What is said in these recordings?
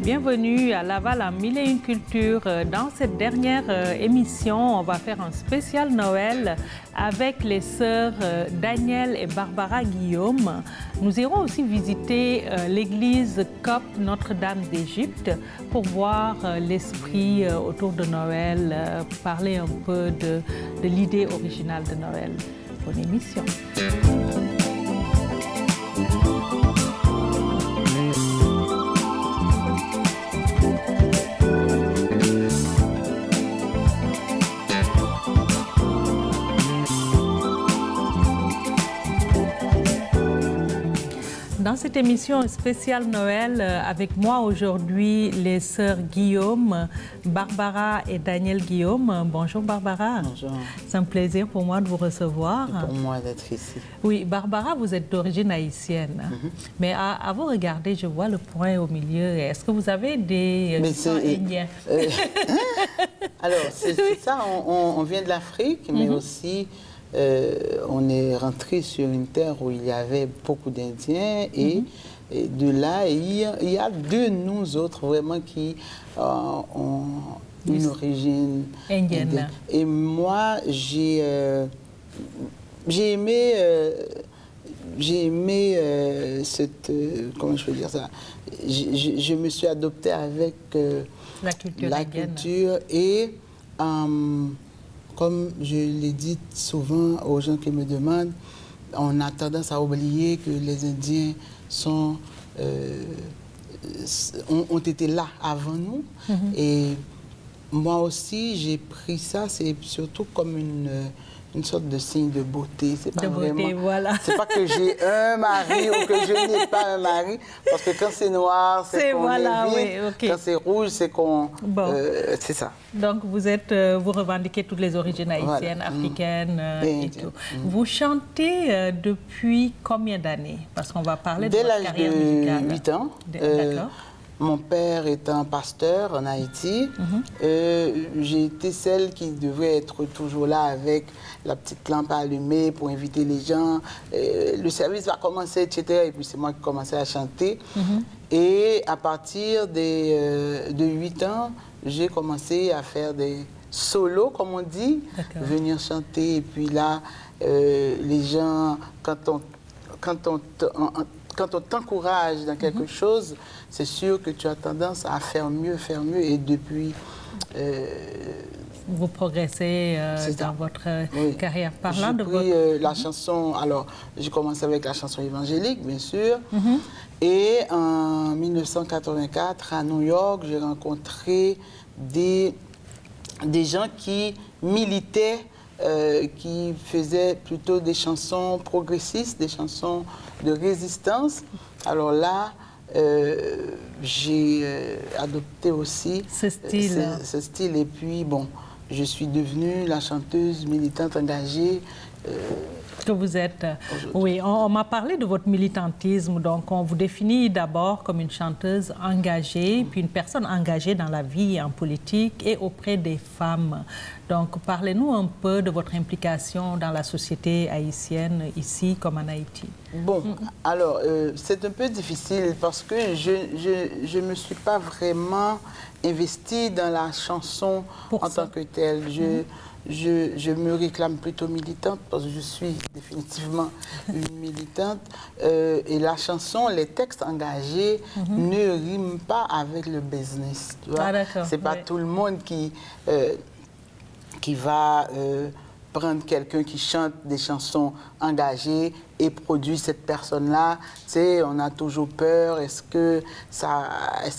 Bienvenue à Laval en Mille et une cultures. Dans cette dernière émission, on va faire un spécial Noël avec les sœurs Danielle et Barbara Guillaume. Nous irons aussi visiter l'église copte Notre-Dame d'Égypte pour voir l'esprit autour de Noël, parler un peu de l'idée originale de Noël. Bonne émission. Dans cette émission spéciale Noël, avec moi aujourd'hui, les sœurs Guillaume, Barbara et Danielle Guillaume. Bonjour Barbara. Bonjour. C'est un plaisir pour moi de vous recevoir. C'est pour moi d'être ici. Oui, Barbara, vous êtes d'origine haïtienne. Mais à vous regarder, je vois le point au milieu. Est-ce que vous avez des accents indiens? Alors, c'est ça, on vient de l'Afrique, mais aussi... on est rentré sur une terre où il y avait beaucoup d'Indiens et de là, il y a de nous autres vraiment qui ont une origine indienne. Et moi, j'ai aimé cette... comment je peux dire ça? Je me suis adoptée avec la culture et... comme je l'ai dit souvent aux gens qui me demandent, on a tendance à oublier que les Indiens ont été là avant nous. Et moi aussi, j'ai pris ça, c'est surtout comme une sorte de signe de beauté. C'est pas vraiment, voilà. C'est pas que j'ai un mari ou que je n'ai pas un mari, parce que quand c'est noir, c'est qu'on voilà, est vide. Oui, okay. Quand c'est rouge, c'est qu'on... Bon. C'est ça. Donc, vous revendiquez toutes les origines haïtiennes, africaines et tout. Vous chantez depuis combien d'années? Parce qu'on va parler de votre carrière musicale. Dès l'âge de 8 ans. D'accord. Mon père étant pasteur en Haïti, j'ai été celle qui devait être toujours là avec la petite lampe allumée pour inviter les gens. Le service va commencer, etc. Et puis c'est moi qui commençais à chanter. Et à partir de 8 ans, j'ai commencé à faire des solos, comme on dit, venir chanter. Et puis là, les gens, quand on t'encourage dans quelque chose, c'est sûr que tu as tendance à faire mieux. Et depuis... vous progressez dans votre carrière. Parlant de votre... la chanson... Alors, j'ai commencé avec la chanson évangélique, bien sûr. Et en 1984, à New York, j'ai rencontré des gens qui militaient, qui faisaient plutôt des chansons progressistes, des chansons de résistance. Alors là, j'ai adopté aussi ce style. Et puis, bon, je suis devenue la chanteuse militante engagée que vous êtes. Oui, on m'a parlé de votre militantisme. Donc, on vous définit d'abord comme une chanteuse engagée, puis une personne engagée dans la vie en politique et auprès des femmes. Donc, parlez-nous un peu de votre implication dans la société haïtienne, ici comme en Haïti. Bon, alors, c'est un peu difficile parce que je ne me suis pas vraiment investie dans la chanson en tant que telle. Je me réclame plutôt militante parce que je suis définitivement une militante. Et la chanson, les textes engagés ne riment pas avec le business. C'est pas tout le monde qui va prendre quelqu'un qui chante des chansons engagées et produit cette personne-là. Tu sais, on a toujours peur. Est-ce que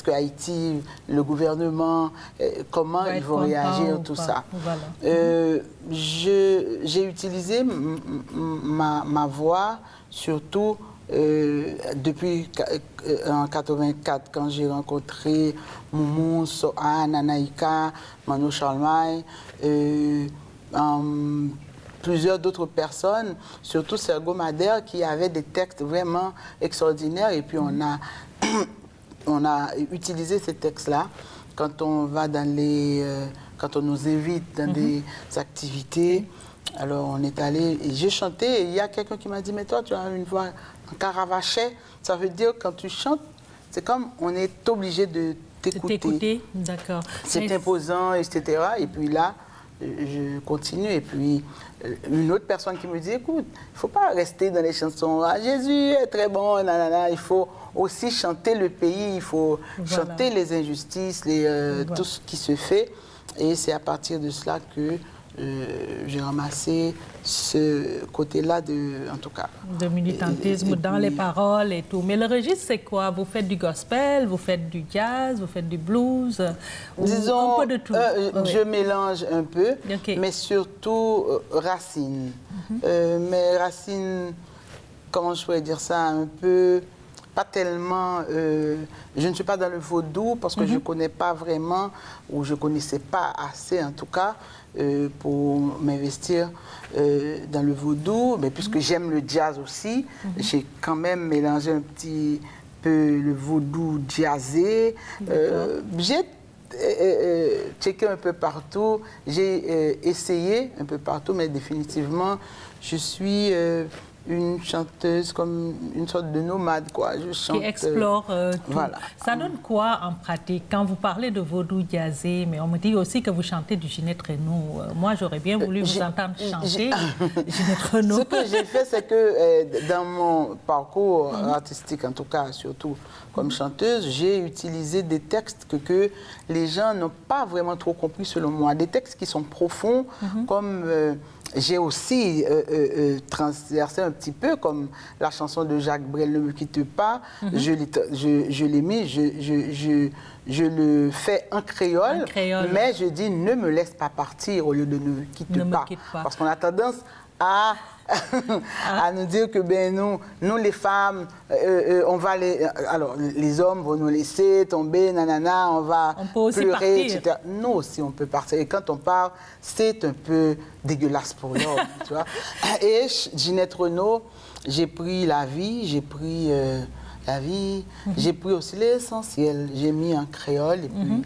Haïti, le gouvernement, comment ils vont réagir, tout ça. Voilà. J'ai utilisé ma voix, surtout depuis en 84, quand j'ai rencontré Moumou, Sohan, Anaïka, Mano Charlemagne, plusieurs d'autres personnes, surtout Sergo Mader, qui avait des textes vraiment extraordinaires. Et puis on a utilisé ces textes-là quand on va dans les... quand on nous invite dans des activités. Alors on est allé et j'ai chanté et il y a quelqu'un qui m'a dit « Mais toi, tu as une voix en caravachet. Ça veut dire quand tu chantes, c'est comme on est obligé de t'écouter. D'accord. C'est imposant, etc. Et puis là, je continue. Et puis, une autre personne qui me dit, écoute, il ne faut pas rester dans les chansons. Ah, Jésus est très bon, nanana. Il faut aussi chanter le pays, il faut chanter les injustices, tout ce qui se fait. Et c'est à partir de cela que j'ai ramassé ce côté-là en tout cas. De militantisme dans les paroles et tout. Mais le registre, c'est quoi? Vous faites du gospel, vous faites du jazz, vous faites du blues? Disons, un peu de tout. Je mélange un peu, mais surtout racines. Mais racines, comment je pourrais dire ça, un peu... Pas tellement, je ne suis pas dans le vaudou parce que je ne connais pas vraiment, ou je ne connaissais pas assez en tout cas, pour m'investir dans le vaudou. Mais puisque j'aime le jazz aussi, j'ai quand même mélangé un petit peu le vaudou jazzé. J'ai checké un peu partout, j'ai essayé un peu partout, mais définitivement, je suis... une chanteuse comme une sorte de nomade, quoi. Je chante... Qui explore tout. Voilà. Ça donne quoi en pratique? Quand vous parlez de vaudou jazzé, mais on me dit aussi que vous chantez du Ginette Renaud. Moi, j'aurais bien voulu vous entendre chanter Ginette Renaud. Ce que j'ai fait, c'est que dans mon parcours artistique, en tout cas, surtout comme chanteuse, j'ai utilisé des textes que les gens n'ont pas vraiment trop compris, selon moi. Des textes qui sont profonds, comme... j'ai aussi transversé un petit peu, comme la chanson de Jacques Brel, Ne me quitte pas. Je l'ai mis, je le fais en créole, mais je dis ne me laisse pas partir au lieu de ne me quitte pas. Parce qu'on a tendance à nous dire que nous les femmes, on va alors les hommes vont nous laisser tomber, nanana, on va pleurer, etc. Nous aussi on peut partir. Et quand on part, c'est un peu dégueulasse pour l'homme, tu vois. Et Ginette Renaud, j'ai pris la vie, j'ai pris j'ai pris aussi l'essentiel, j'ai mis en créole et puis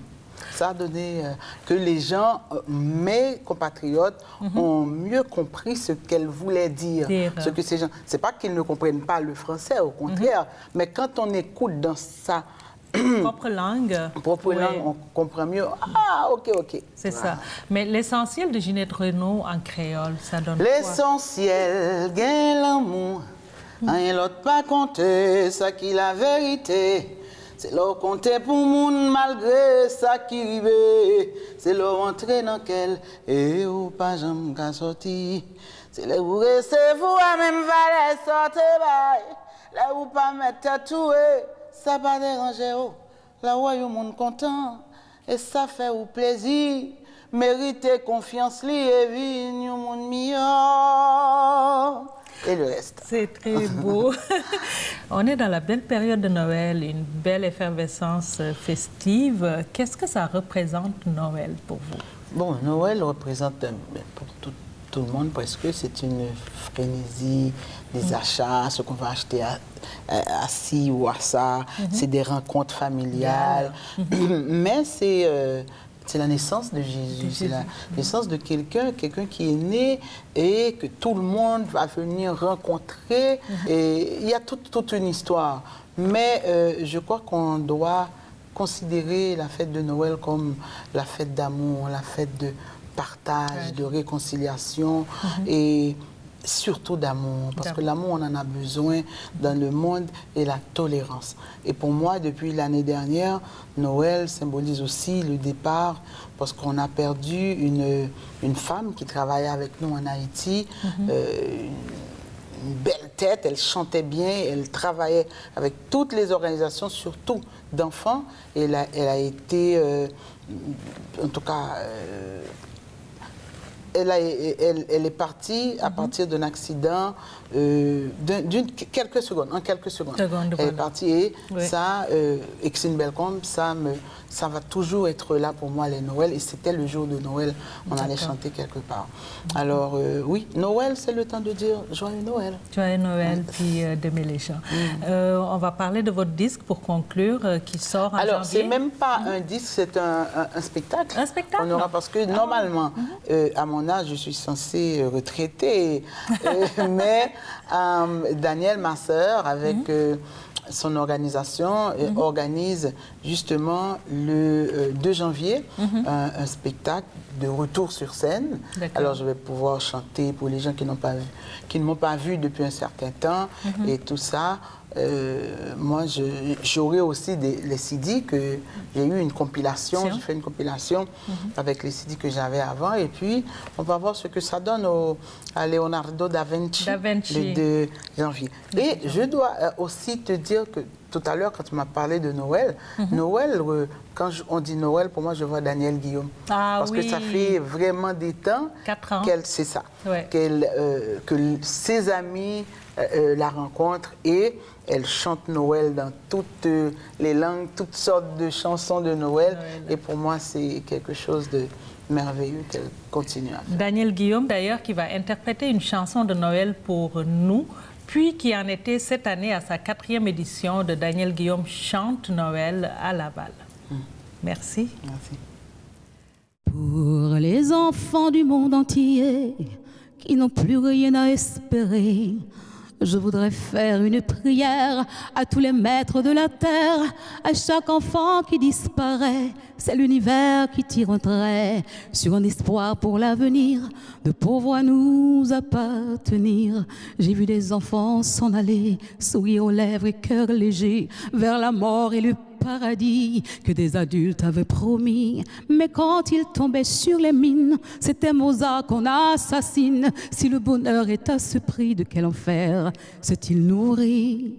ça a donné que les gens, mes compatriotes, ont mieux compris ce qu'elle voulait dire. Ce que ces gens, c'est pas qu'ils ne comprennent pas le français, au contraire, mais quand on écoute dans sa propre langue, on comprend mieux. Ah, ok. C'est ça. Mais l'essentiel de Ginette Renaud en créole, ça donne quoi? L'essentiel, gain l'amour, rien l'autre pas compter, ça qui la vérité. C'est leur compter pour moun malgré ça qui rive. C'est leur entrer dans quel et ou pas j'aime qu'à sortir. C'est les vous recevez à même valet sortez bail. Là où pas mettre tout ça pas déranger oh. Là où yon monde content et ça fait ou plaisir. Méritez confiance li et vie yon monde meilleur. Et le reste. C'est très beau. On est dans la belle période de Noël, une belle effervescence festive. Qu'est-ce que ça représente Noël pour vous? Bon, Noël représente, pour tout le monde presque, c'est une frénésie des achats, ce qu'on va acheter à ci ou à ça. C'est des rencontres familiales. Mais c'est la naissance de Jésus, c'est la naissance de quelqu'un qui est né et que tout le monde va venir rencontrer. Et il y a toute une histoire. Mais je crois qu'on doit considérer la fête de Noël comme la fête d'amour, la fête de partage, de réconciliation et surtout d'amour, parce que l'amour, on en a besoin dans le monde, et la tolérance. Et pour moi, depuis l'année dernière, Noël symbolise aussi le départ, parce qu'on a perdu une femme qui travaillait avec nous en Haïti, une belle tête, elle chantait bien, elle travaillait avec toutes les organisations, surtout d'enfants, et elle a été, en tout cas... Elle est partie à partir d'un accident en quelques secondes. Elle est partie et ça, Exine Belcombe, ça va toujours être là pour moi, les Noëls. Et c'était le jour de Noël, on allait chanter quelque part. Alors oui, Noël, c'est le temps de dire Joyeux Noël. Joyeux Noël, puis d'aimer les gens. On va parler de votre disque pour conclure, qui sort en janvier. Alors, c'est même pas un disque, c'est un spectacle. Un spectacle? On aura, parce que normalement, à mon mon âge, je suis censée retraiter. Mais Danielle, ma sœur, avec son organisation, organise justement le 2 janvier un spectacle de retour sur scène. Alors, je vais pouvoir chanter pour les gens qui n'ont pas vu, qui ne m'ont pas vu depuis un certain temps et tout ça. Moi, j'aurai aussi les CD que j'ai eu une compilation. J'ai fait une compilation avec les CD que j'avais avant. Et puis, on va voir ce que ça donne à Leonardo da Vinci, le 2 janvier. Et je dois aussi te dire que tout à l'heure, quand tu m'as parlé de Noël, Noël, quand on dit Noël, pour moi, je vois Danielle Guillaume. Parce que ça fait vraiment des temps qu'elle, c'est ça, que ses amis la rencontrent et elle chante Noël dans toutes les langues, toutes sortes de chansons de Noël. Et pour moi, c'est quelque chose de merveilleux qu'elle continue à faire. Danielle Guillaume, d'ailleurs, qui va interpréter une chanson de Noël pour nous, puis qui en était cette année à sa 4e édition de Danielle Guillaume chante Noël à Laval. Merci. Merci. Pour les enfants du monde entier qui n'ont plus rien à espérer, je voudrais faire une prière à tous les maîtres de la terre, à chaque enfant qui disparaît. C'est l'univers qui tire un trait sur un espoir pour l'avenir, de pouvoir nous appartenir. J'ai vu des enfants s'en aller, sourire aux lèvres et cœur léger, vers la mort et le paradis que des adultes avaient promis. Mais quand ils tombaient sur les mines, c'était Mozart qu'on assassine. Si le bonheur est à ce prix, de quel enfer s'est-il nourri?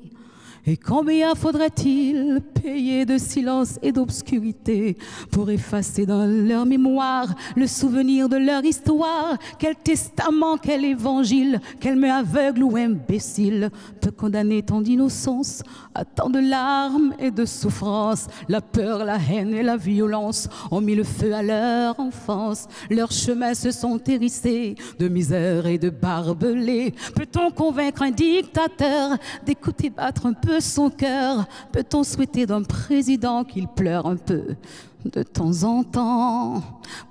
Et combien faudrait-il payer de silence et d'obscurité pour effacer dans leur mémoire le souvenir de leur histoire? Quel testament, quel évangile, quel meurtre aveugle ou imbécile peut condamner tant d'innocence à tant de larmes et de souffrances? La peur, la haine et la violence ont mis le feu à leur enfance. Leurs chemins se sont hérissés de misère et de barbelés. Peut-on convaincre un dictateur d'écouter battre un peu son cœur? Peut-on souhaiter d'un président qu'il pleure un peu de temps en temps?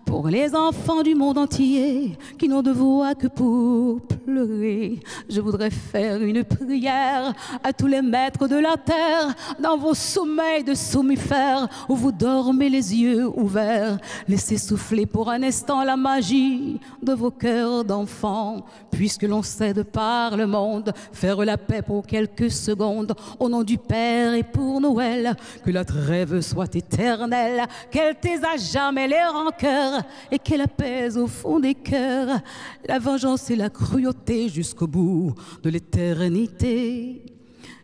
Pour les enfants du monde entier qui n'ont de voix que pour pleurer, je voudrais faire une prière à tous les maîtres de la terre, dans vos sommeils de somnifères où vous dormez les yeux ouverts. Laissez souffler pour un instant la magie de vos cœurs d'enfants, puisque l'on sait de par le monde faire la paix pour quelques secondes. Au nom du Père et pour Noël, que la trêve soit éternelle, qu'elle taise à jamais les rancœurs et qu'elle apaise au fond des cœurs la vengeance et la cruauté jusqu'au bout de l'éternité.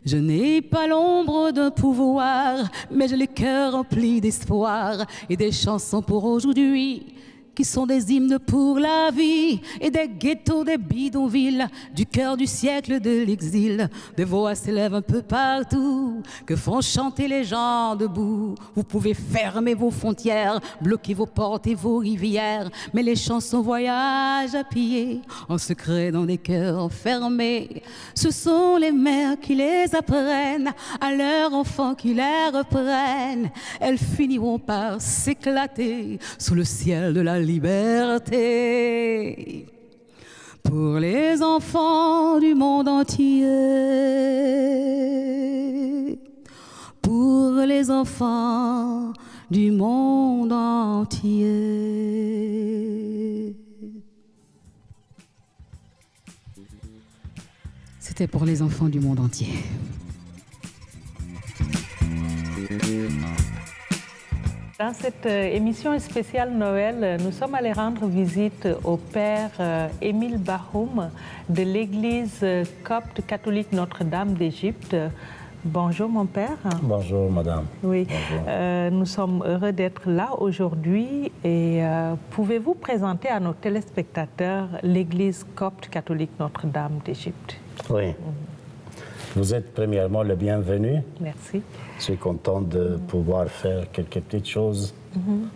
Je n'ai pas l'ombre d'un pouvoir, mais j'ai le cœur rempli d'espoir et des chansons pour aujourd'hui qui sont des hymnes pour la vie, et des ghettos, des bidonvilles, du cœur du siècle de l'exil. Des voix s'élèvent un peu partout, que font chanter les gens debout. Vous pouvez fermer vos frontières, bloquer vos portes et vos rivières, mais les chansons voyagent à pied, en secret dans des cœurs enfermés. Ce sont les mères qui les apprennent à leurs enfants qui les reprennent. Elles finiront par s'éclater sous le ciel de la liberté. Pour les enfants du monde entier, pour les enfants du monde entier. C'était pour les enfants du monde entier. Dans cette émission spéciale Noël, nous sommes allés rendre visite au père Émile Bahoum de l'église copte catholique Notre-Dame d'Égypte. Bonjour mon père. Bonjour madame. Oui, bonjour. Nous sommes heureux d'être là aujourd'hui et pouvez-vous présenter à nos téléspectateurs l'église copte catholique Notre-Dame d'Égypte? Oui. Vous êtes premièrement le bienvenu. Merci. Je suis content de pouvoir faire quelques petites choses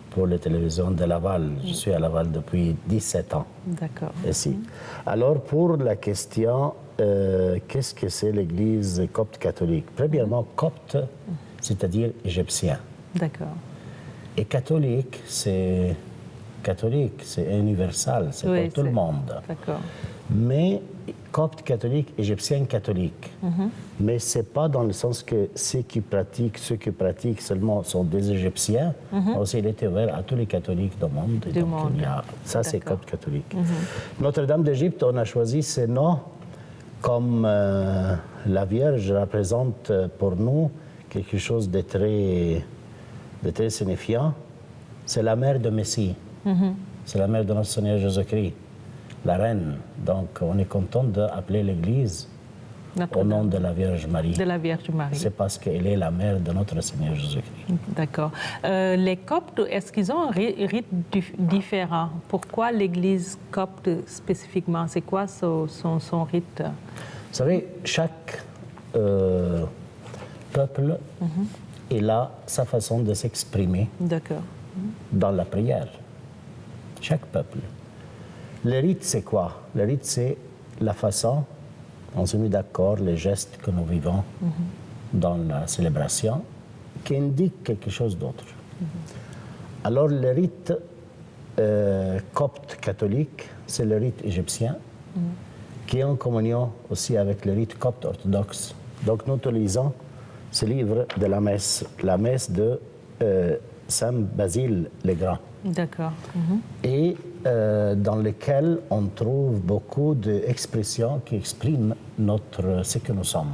pour les télévisions de Laval. Je suis à Laval depuis 17 ans. D'accord. Ici. Alors, pour la question, qu'est-ce que c'est l'église copte catholique? Premièrement, copte, c'est-à-dire égyptien. D'accord. Et catholique, c'est catholique, c'est universel, c'est Oui, pour tout le monde. D'accord. Mais copte catholique, égyptien catholique. Mais ce n'est pas dans le sens que ceux qui pratiquent seulement sont des Égyptiens. Aussi, il est ouvert à tous les catholiques du monde. Et donc, ça, c'est copte catholique. Notre-Dame d'Égypte, on a choisi ce nom comme la Vierge représente pour nous quelque chose de très signifiant. C'est la mère de Messie. C'est la mère de notre Seigneur Jésus-Christ, la reine. Donc, on est content d'appeler l'Église au nom de la Vierge Marie. De la Vierge Marie. C'est parce qu'elle est la mère de notre Seigneur Jésus-Christ. D'accord. Les coptes, est-ce qu'ils ont un rite différent? Pourquoi l'Église copte spécifiquement? C'est quoi son rite? Vous savez, chaque peuple, il a sa façon de s'exprimer dans la prière. Chaque peuple. Le rite, c'est quoi? Le rite, c'est la façon, on se met d'accord, les gestes que nous vivons dans la célébration, qui indiquent quelque chose d'autre. Alors, le rite copte catholique, c'est le rite égyptien, qui est en communion aussi avec le rite copte orthodoxe. Donc, nous utilisons ce livre de la messe de Saint Basile le Grand. D'accord. Et dans lequel on trouve beaucoup d'expressions qui expriment ce que nous sommes.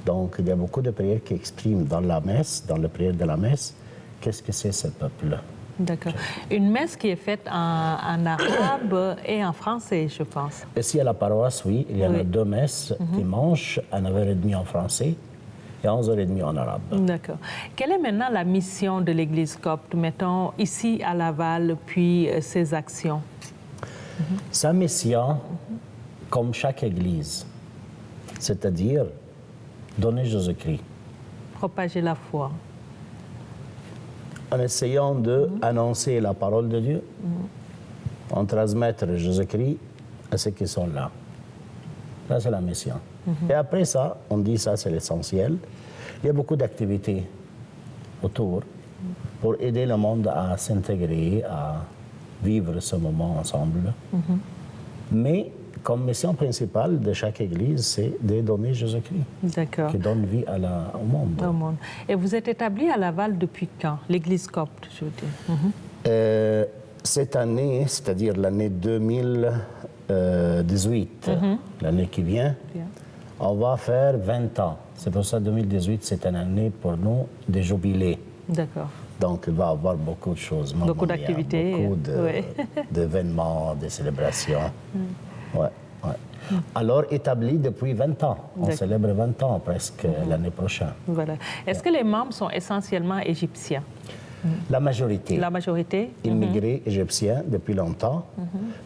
Donc, il y a beaucoup de prières qui expriment dans la messe, dans la prière de la messe, qu'est-ce que c'est ce peuple. D'accord. Une messe qui est faite en arabe et en français, je pense. Ici à la paroisse, oui, il y en a deux messes dimanche à 9h30 en français et à 11h30 en arabe. D'accord. Quelle est maintenant la mission de l'Église copte, mettons, ici à Laval, puis ses actions? Sa mission, comme chaque Église, c'est-à-dire donner Jésus-Christ. Propager la foi. En essayant d'annoncer la parole de Dieu, en transmettre Jésus-Christ à ceux qui sont là. Ça, c'est la mission. Et après ça, on dit ça, c'est l'essentiel. Il y a beaucoup d'activités autour pour aider le monde à s'intégrer, à vivre ce moment ensemble. Mais comme mission principale de chaque Église, c'est de donner Jésus-Christ, qui donne vie au monde. Au monde. Et vous êtes établi à Laval depuis quand, l'Église copte, je veux dire? Cette année, c'est-à-dire l'année 2018, l'année qui vient, on va faire 20 ans. C'est pour ça que 2018, c'est une année pour nous de jubilé. D'accord. Donc, il va y avoir beaucoup de choses. Beaucoup d'activités. Beaucoup d'événements, de célébrations. Ouais. Alors, établi depuis 20 ans. On célèbre 20 ans presque l'année prochaine. Voilà. Est-ce que les membres sont essentiellement égyptiens? La majorité. La majorité? Immigrés égyptiens depuis longtemps.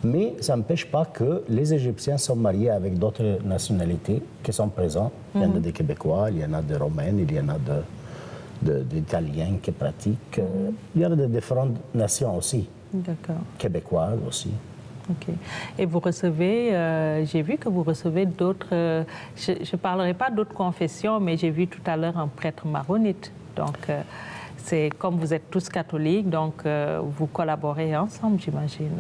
Mais ça n'empêche pas que les Égyptiens sont mariés avec d'autres nationalités qui sont présentes. Il y en a des Québécois, il y en a des Romains, il y en a d'Italiens qui pratiquent. Il y en a de différentes nations aussi. D'accord. Québécoises aussi. OK. Et vous recevez, j'ai vu que vous recevez d'autres, je ne parlerai pas d'autres confessions, mais j'ai vu tout à l'heure un prêtre maronite. Donc, c'est comme vous êtes tous catholiques, donc vous collaborez ensemble, j'imagine.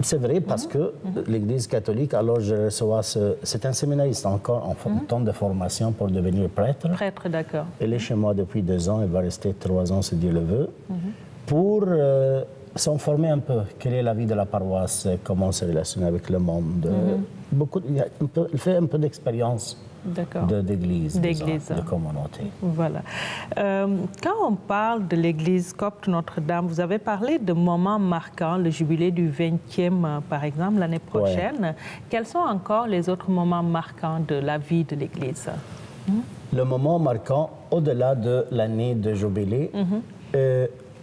C'est vrai, parce que l'Église catholique, alors je reçois c'est un séminariste encore en temps de formation pour devenir prêtre. Prêtre, d'accord. Il est chez moi depuis 2 ans, il va rester 3 ans si Dieu le veut, pour s'informer un peu. Quelle est la vie de la paroisse, comment se relationner avec le monde. Il fait un peu d'expérience d'église, de communauté. Voilà. Quand on parle de l'église copte Notre-Dame, vous avez parlé de moments marquants, le jubilé du 20e, par exemple, l'année prochaine. Quels sont encore les autres moments marquants de la vie de l'église? Le moment marquant, au-delà de l'année de jubilé,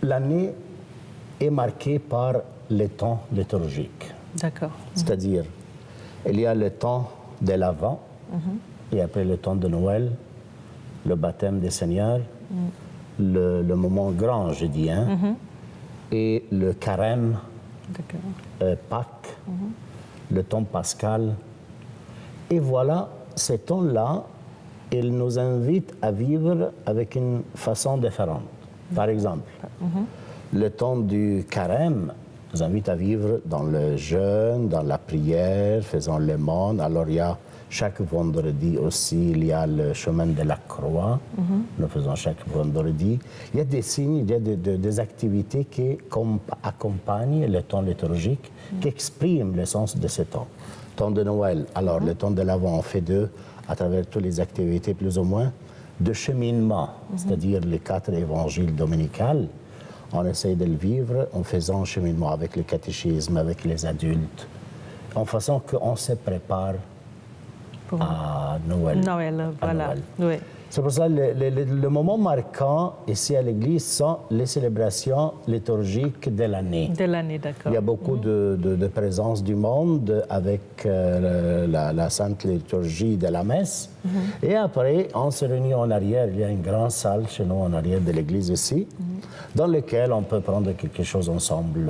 l'année est marquée par les temps liturgiques. D'accord. C'est-à-dire, il y a le temps de l'Avent, et après le temps de Noël, le baptême des Seigneurs, le moment grand, je dis, et le carême, Pâques, le temps pascal. Et voilà, ces temps-là, ils nous invitent à vivre avec une façon différente. Par exemple, le temps du carême, nous invite à vivre dans le jeûne, dans la prière, faisant le monde. Alors il y a chaque vendredi aussi, il y a le chemin de la croix, nous faisons chaque vendredi. Il y a des signes, il y a des activités qui accompagnent le temps liturgique, qui expriment le sens de ce temps. Temps de Noël, alors le temps de l'Avent, on fait à travers toutes les activités plus ou moins, de cheminement, c'est-à-dire les 4 évangiles dominicaux. On essaie de le vivre en faisant un cheminement avec le catéchisme, avec les adultes, en façon qu'on se prépare à Noël. Noël, voilà. Noël. Oui. C'est pour ça que le moment marquant ici à l'église sont les célébrations liturgiques de l'année. De l'année, d'accord. Il y a beaucoup de présence du monde avec la sainte liturgie de la messe. Et après, on se réunit en arrière. Il y a une grande salle chez nous en arrière de l'église aussi, dans laquelle on peut prendre quelque chose ensemble,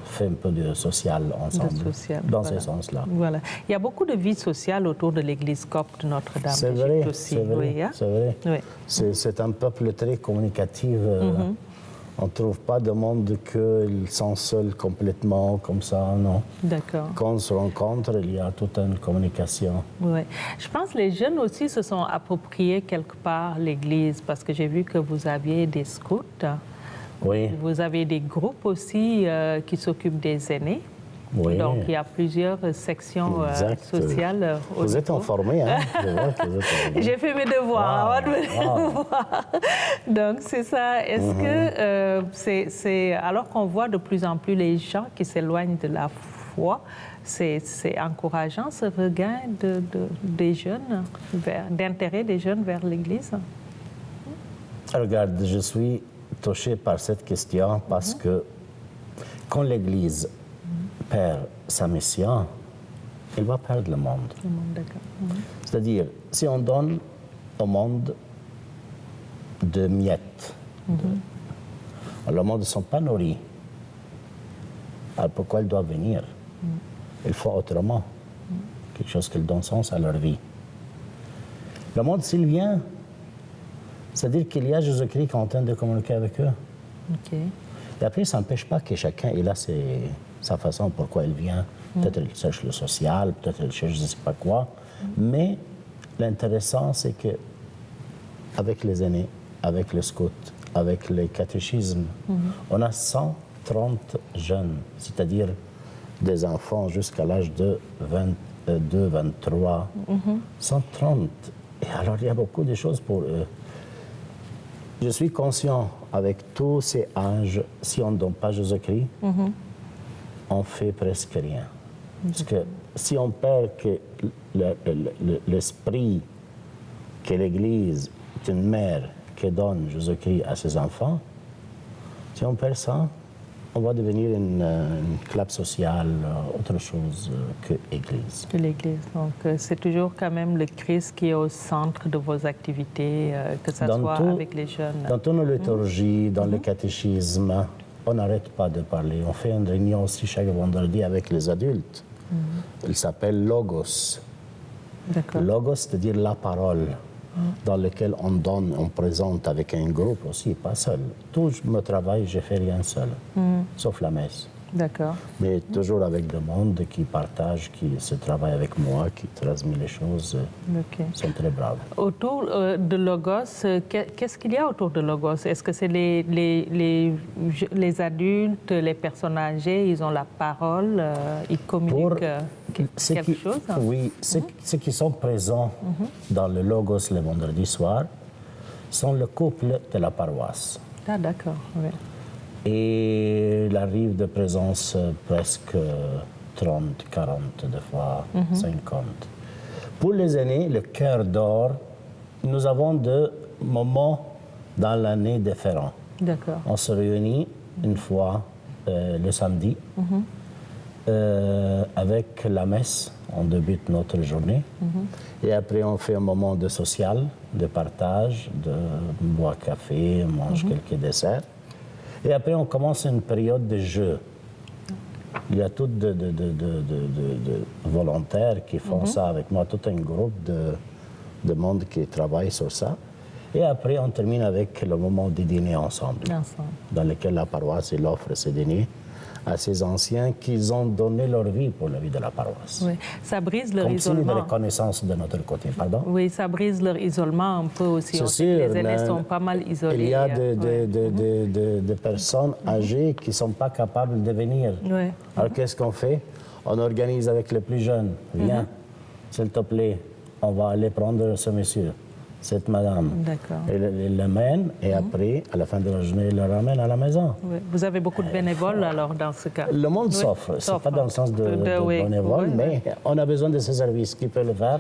faire un peu de social ensemble, dans ce sens-là. Voilà. Il y a beaucoup de vie sociale autour de l'église copte Notre-Dame. C'est vrai, aussi. c'est vrai, Oui, hein? c'est vrai. Oui. C'est un peuple très communicatif. On ne trouve pas de monde qu'ils sont seuls complètement comme ça, non. D'accord. Quand on se rencontre, il y a toute une communication. Oui. Je pense que les jeunes aussi se sont appropriés quelque part l'Église, parce que j'ai vu que vous aviez des scouts. Oui. Vous avez des groupes aussi qui s'occupent des aînés. Oui. Donc, il y a plusieurs sections sociales. Vous êtes informés, hein? Je vois que vous êtes informés. J'ai fait mes devoirs avant de venir vous voir. Donc, c'est ça. Est-ce que c'est alors qu'on voit de plus en plus les gens qui s'éloignent de la foi, c'est encourageant ce regain des jeunes, d'intérêt des jeunes vers l'Église? Regarde, je suis touché par cette question parce que quand l'Église perd sa mission, elle va perdre le monde. Le monde, d'accord. C'est-à-dire, si on donne au monde de miettes, le monde ne sont pas nourris. Alors pourquoi ils doivent venir? Il faut autrement, quelque chose qui donne sens à leur vie. Le monde, s'il vient, c'est-à-dire qu'il y a Jésus-Christ qui est en train de communiquer avec eux. OK. Et après, ça n'empêche pas que chacun il a sa façon pourquoi il vient. Peut-être il cherche le social, peut-être il cherche je ne sais pas quoi. Mais l'intéressant, c'est que avec les aînés, avec les scouts, avec les catéchismes, on a 130 jeunes, c'est-à-dire des enfants jusqu'à l'âge de 22, 23, 130. Et alors, il y a beaucoup de choses pour eux. Je suis conscient, avec tous ces âges, si on ne donne pas Jésus-Christ, on fait presque rien. Parce que si on perd que l'esprit que l'Église est une mère qui donne Jésus-Christ à ses enfants, si on perd ça, on va devenir une classe sociale, autre chose que l'Église. Que l'Église. Donc, c'est toujours quand même le Christ qui est au centre de vos activités, que ce soit avec les jeunes. Dans toutes nos liturgies, dans le catéchisme, on n'arrête pas de parler. On fait une réunion aussi chaque vendredi avec les adultes. Il s'appelle Logos. D'accord. Logos, c'est-à-dire la parole, dans lequel on donne, on présente avec un groupe aussi, pas seul. Tout mon travail, je ne fais rien seul, sauf la messe. D'accord. Mais toujours avec des monde qui partagent, qui se travaillent avec moi, qui transmettent les choses. Sont très braves. Autour de Logos, qu'est-ce qu'il y a autour de Logos? Est-ce que c'est les adultes, les personnes âgées, ils ont la parole, ils communiquent quelque chose? Oui, ceux qui sont présents dans le Logos le vendredi soir sont le couple de la paroisse. Ah, d'accord, oui. Et il arrive de présence presque 30, 40, des fois 50. Pour les aînés, le cœur d'or, nous avons deux moments dans l'année différents. D'accord. On se réunit une fois le samedi avec la messe. On débute notre journée. Et après, on fait un moment de social, de partage, de boire café, mange quelques desserts. Et après, on commence une période de jeu. Il y a tout de volontaires qui font ça avec moi, tout un groupe de monde qui travaille sur ça. Et après, on termine avec le moment du dîner ensemble, dans lequel la paroisse offre ses dîners à ces anciens qui ont donné leur vie pour la vie de la paroisse. Oui, ça brise leur Comme signe de isolement. reconnaissance de notre côté, pardon. Oui, ça brise leur isolement un peu aussi. C'est On sait que sûr, les aînés sont pas mal isolés. il y a Ouais. des personnes âgées qui ne sont pas capables de venir. Ouais. Alors qu'est-ce qu'on fait? On organise avec les plus jeunes. Viens, s'il te plaît, on va aller prendre ce monsieur, cette madame. D'accord. Il l'amène et après, à la fin de la journée, il le ramène à la maison. Oui. Vous avez beaucoup de bénévoles alors dans ce cas. Le monde Oui, s'offre. Ce n'est pas dans le sens de oui. bénévole, Oui, mais on a besoin de ces services. Qui peut le faire?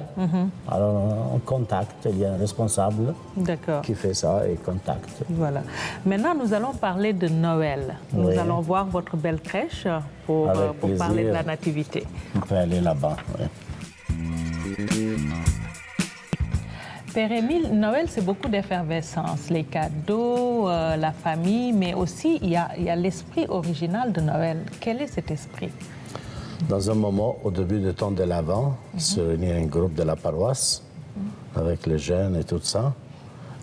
Alors on contacte, il y a un responsable D'accord. qui fait ça et contacte. Voilà. Maintenant, nous allons parler de Noël. Nous Oui. allons voir votre belle crèche pour Avec parler de plaisir. la nativité. On peut aller là-bas. Oui. Père Émile, Noël, c'est beaucoup d'effervescence, les cadeaux, la famille, mais aussi il y a l'esprit original de Noël. Quel est cet esprit? Dans un moment, au début du temps de l'Avent, se réunit un groupe de la paroisse avec les jeunes et tout ça.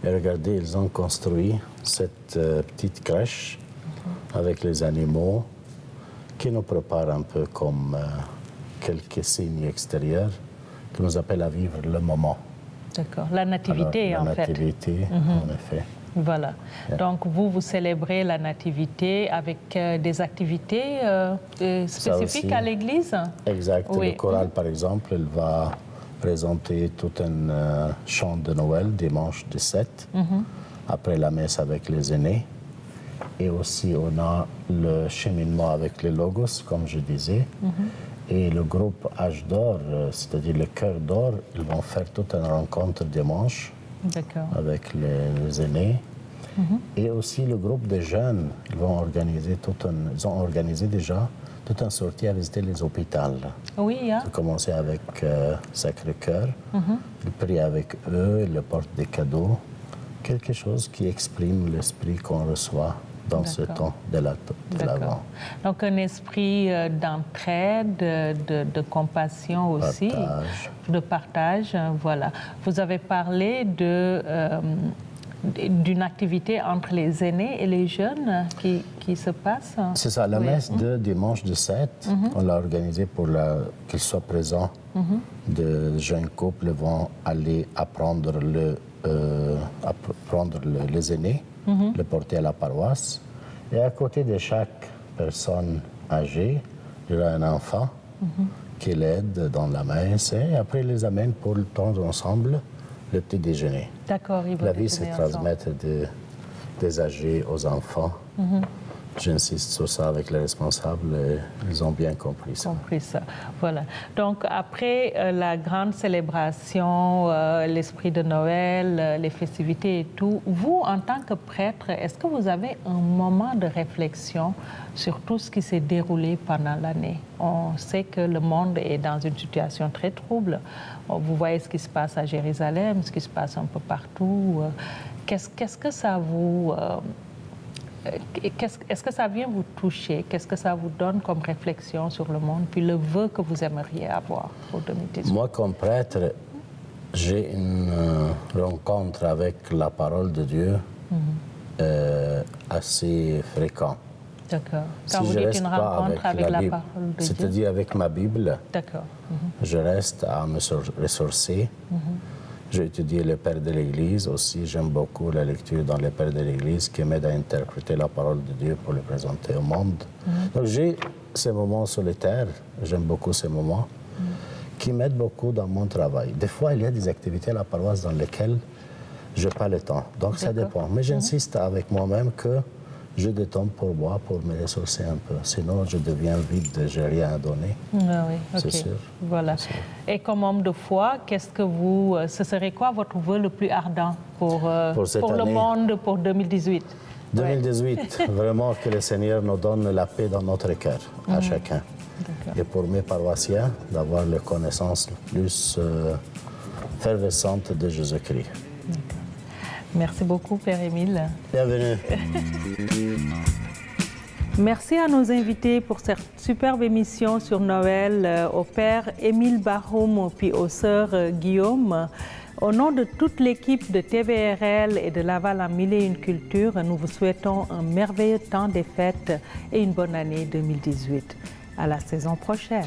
Et regardez, ils ont construit cette petite crèche avec les animaux qui nous prépare un peu comme quelques signes extérieurs qui nous appellent à vivre le moment. D'accord. La nativité, Alors, en la fait. nativité, en effet. Voilà. Donc, vous célébrez la nativité avec des activités spécifiques aussi. à l'église? Exact. Oui. Le choral, par exemple, il va présenter tout un chant de Noël dimanche 17, après la messe avec les aînés. Et aussi, on a le cheminement avec les logos, comme je disais. Et le groupe Âge d'Or, c'est-à-dire le Cœur d'Or, ils vont faire toute une rencontre dimanche D'accord. avec les aînés. Et aussi le groupe des jeunes, ils ont organisé déjà toute une sortie à visiter les hôpitaux. Oui, hein? Ils ont commencé avec Sacré-Cœur, ils prient avec eux, ils leur portent des cadeaux, quelque chose qui exprime l'esprit qu'on reçoit dans ce D'accord. temps de l'Avent. D'accord. Donc, un esprit d'entraide, de compassion aussi, Partage. de partage, voilà. Vous avez parlé d'une activité entre les aînés et les jeunes qui se passe. C'est ça, la Oui. messe de dimanche 17, on l'a organisée pour qu'ils soient présents. De jeunes couples vont aller apprendre les aînés, les porter à la paroisse. Et à côté de chaque personne âgée, il y aura un enfant qui l'aide dans la messe et après ils les amène pour le temps ensemble, le petit déjeuner. D'accord, ils vont La vie, c'est déjeuner ensemble. transmettre des âgés aux enfants. J'insiste sur ça avec les responsables et ils ont bien compris ça. Compris ça. Voilà. Donc, après la grande célébration, l'esprit de Noël, les festivités et tout, vous, en tant que prêtre, est-ce que vous avez un moment de réflexion sur tout ce qui s'est déroulé pendant l'année? On sait que le monde est dans une situation très trouble. Vous voyez ce qui se passe à Jérusalem, ce qui se passe un peu partout. Qu'est-ce que ça vous... Est-ce que ça vient vous toucher? Qu'est-ce que ça vous donne comme réflexion sur le monde? Puis le vœu que vous aimeriez avoir pour 2018? Moi, comme prêtre, j'ai une rencontre avec la parole de Dieu assez fréquente. D'accord. Quand Si vous je dites reste une pas rencontre avec la Bible, parole de Dieu? c'est-à-dire avec ma Bible, D'accord. je reste à me ressourcer. J'ai étudié les pères de l'Église aussi. J'aime beaucoup la lecture dans les pères de l'Église qui m'aident à interpréter la parole de Dieu pour le présenter au monde. Donc j'ai ces moments solitaires, j'aime beaucoup ces moments, qui m'aident beaucoup dans mon travail. Des fois, il y a des activités à la paroisse dans lesquelles je n'ai pas le temps. Donc ça D'accord. dépend. Mais j'insiste avec moi-même que j'ai du temps pour moi, pour me ressourcer un peu. Sinon, je deviens vide, je n'ai rien à donner. Ah oui, ok. C'est sûr. Voilà. C'est sûr. Et comme homme de foi, ce serait quoi votre vœu le plus ardent pour cette le année? monde pour 2018? 2018, vraiment que le Seigneur nous donne la paix dans notre cœur, à chacun. D'accord. Et pour mes paroissiens, d'avoir la connaissance plus effervescente de Jésus-Christ. Merci beaucoup, Père Émile. Bienvenue. Merci à nos invités pour cette superbe émission sur Noël, au Père Émile Bahoum puis aux Sœurs Guillaume. Au nom de toute l'équipe de TVRL et de Laval en Mille et une cultures, nous vous souhaitons un merveilleux temps des fêtes et une bonne année 2018. À la saison prochaine.